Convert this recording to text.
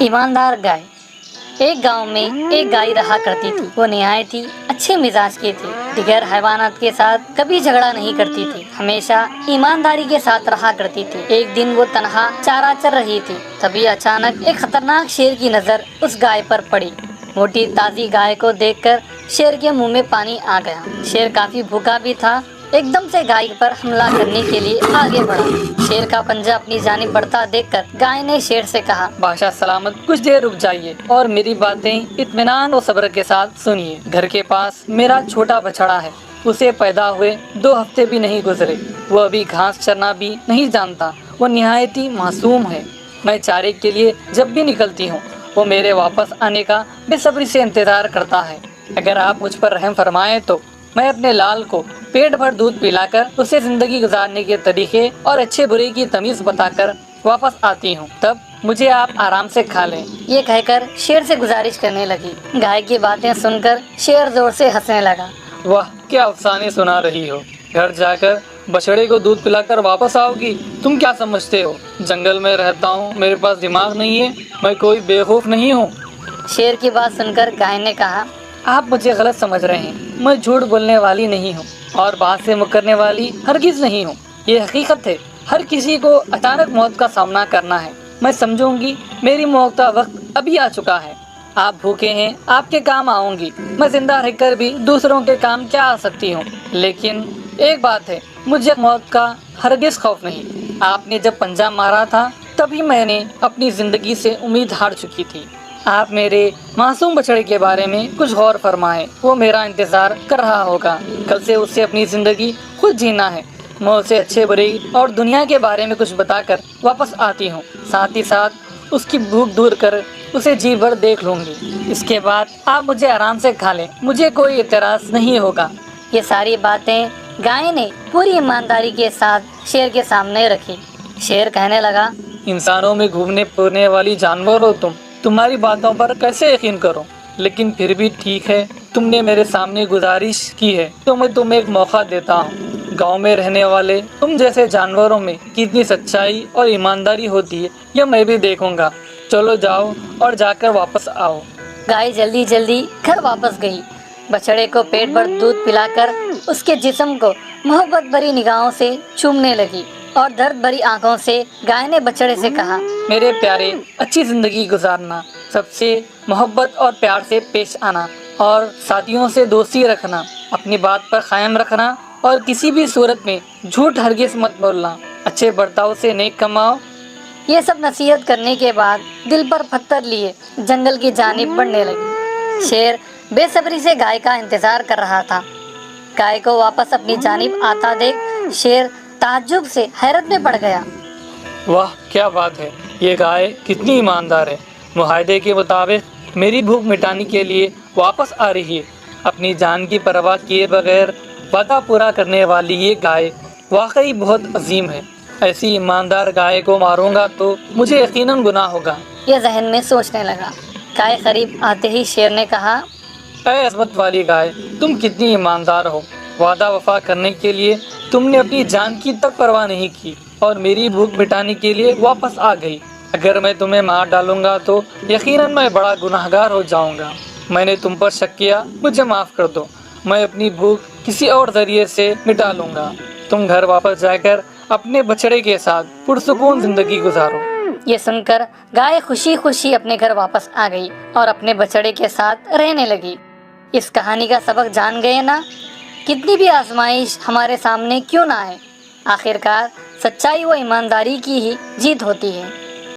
ईमानदार गाय। एक गांव में एक गाय रहा करती थी। वो निहायत ही अच्छे मिजाज की थी। दिगर हैवानात के साथ कभी झगड़ा नहीं करती थी, हमेशा ईमानदारी के साथ रहा करती थी। एक दिन वो तनहा चारा चर रही थी, तभी अचानक एक खतरनाक शेर की नजर उस गाय पर पड़ी। मोटी ताजी गाय को देखकर शेर के मुंह में पानी आ गया। शेर काफी भूखा भी था। एकदम से गाय पर हमला करने के लिए आगे बढ़ा। शेर का पंजा अपनी जानिब बढ़ता देखकर गाय ने शेर से कहा, बादशाह सलामत, कुछ देर रुक जाइए और मेरी बातें इत्मीनान और सब्र के साथ सुनिए। घर के पास मेरा छोटा बछड़ा है। उसे पैदा हुए 2 हफ्ते भी नहीं गुजरे। वो अभी घास चरना भी नहीं जानता। वो निहायत ही मासूम है। मैं चारे के लिए जब भी निकलती हूँ, वो मेरे वापस आने का बेसब्री से इंतजार करता है। अगर आप मुझ पर रहम फरमाएं तो मैं अपने लाल को पेट भर दूध पिलाकर उसे जिंदगी गुजारने के तरीके और अच्छे बुरे की तमीज बताकर वापस आती हूँ। तब मुझे आप आराम से खा लें। ये कहकर शेर से गुजारिश करने लगी। गाय की बातें सुनकर शेर जोर से हंसने लगा। वाह, क्या अफसाने सुना रही हो। घर जाकर बछड़े को दूध पिलाकर वापस आओगी। तुम क्या समझते हो, जंगल में रहता हूँ, मेरे पास दिमाग नहीं है? मैं कोई बेवकूफ नहीं हूँ। शेर की बात सुनकर गाय ने कहा, आप मुझे गलत समझ रहे हैं। मैं झूठ बोलने वाली नहीं हूँ और बात से मुकरने वाली हरगिज नहीं हूँ। ये हकीकत है। हर किसी को अचानक मौत का सामना करना है। मैं समझूंगी मेरी मौत का वक्त अभी आ चुका है। आप भूखे हैं, आपके काम आऊंगी। मैं जिंदा रहकर भी दूसरों के काम क्या आ सकती हूँ। लेकिन एक बात है, मुझे मौत का हरगिज खौफ नहीं। आपने जब पंजा मारा था तभी मैंने अपनी जिंदगी से उम्मीद हार चुकी थी। आप मेरे मासूम बछड़े के बारे में कुछ गौर फरमाएं। वो मेरा इंतजार कर रहा होगा। कल से उसे अपनी जिंदगी खुद जीना है। मैं उसे अच्छे बुरे और दुनिया के बारे में कुछ बताकर वापस आती हूँ। साथ ही साथ उसकी भूख दूर कर उसे जी भर देख लूंगी। इसके बाद आप मुझे आराम से खा लें। मुझे कोई इतराज नहीं होगा। ये सारी बातें गाय ने पूरी ईमानदारी के साथ शेर के सामने रखी। शेर कहने लगा, इंसानों में घूमने फिरने वाली जानवर हो तुम। तुम्हारी बातों पर कैसे यकीन करूं? लेकिन फिर भी ठीक है, तुमने मेरे सामने गुजारिश की है तो मैं तुम्हें एक मौका देता हूं। गांव में रहने वाले तुम जैसे जानवरों में कितनी सच्चाई और ईमानदारी होती है, यह मैं भी देखूंगा। चलो जाओ और जाकर वापस आओ। गाय जल्दी जल्दी घर वापस गई। बछड़े को पेट भर दूध पिलाकर उसके जिस्म को मोहब्बत भरी निगाहों से चूमने लगी और दर्द भरी आंखों से गाय ने बछड़े से कहा, मेरे प्यारे, अच्छी जिंदगी गुजारना, सबसे मोहब्बत और प्यार से पेश आना और साथियों से दोस्ती रखना, अपनी बात पर कायम रखना और किसी भी सूरत में झूठ हरगिज मत बोलना, अच्छे बर्ताव से नेक कमाओ। ये सब नसीहत करने के बाद दिल पर पत्थर लिए जंगल की जानिब बढ़ने लगी। शेर बेसब्री से गाय का इंतजार कर रहा था। गाय को वापस अपनी जानिब आता देख शेर ताज्जुब से हैरत में पड़ गया। वाह, क्या बात है। ये गाय कितनी ईमानदार है। मुआहदे के मुताबिक मेरी भूख मिटाने के लिए वापस आ रही है। अपनी जान की परवाह किए बगैर वादा पूरा करने वाली ये गाय वाकई बहुत अजीम है। ऐसी ईमानदार गाय को मारूंगा तो मुझे यकीनन गुनाह होगा। ये जहन में सोचने लगा। गाय करीब आते ही शेर ने कहा, ऐ अज़मत वाली गाय, तुम कितनी ईमानदार हो। वादा वफा करने के लिए तुमने अपनी जान की तक परवाह नहीं की और मेरी भूख मिटाने के लिए वापस आ गई। अगर मैं तुम्हें मार डालूंगा तो यकीनन मैं बड़ा गुनाहगार हो जाऊंगा। मैंने तुम पर शक किया, मुझे माफ़ कर दो। मैं अपनी भूख किसी और जरिए से मिटा लूंगा। तुम घर वापस जाकर अपने बछड़े के साथ पुरसुकून जिंदगी गुजारो। ये सुनकर गाय खुशी खुशी अपने घर वापस आ गई और अपने बछड़े के साथ रहने लगी। इस कहानी का सबक जान गए ना, कितनी भी आजमाइश हमारे सामने क्यों ना आए, आखिरकार सच्चाई व ईमानदारी की ही जीत होती है।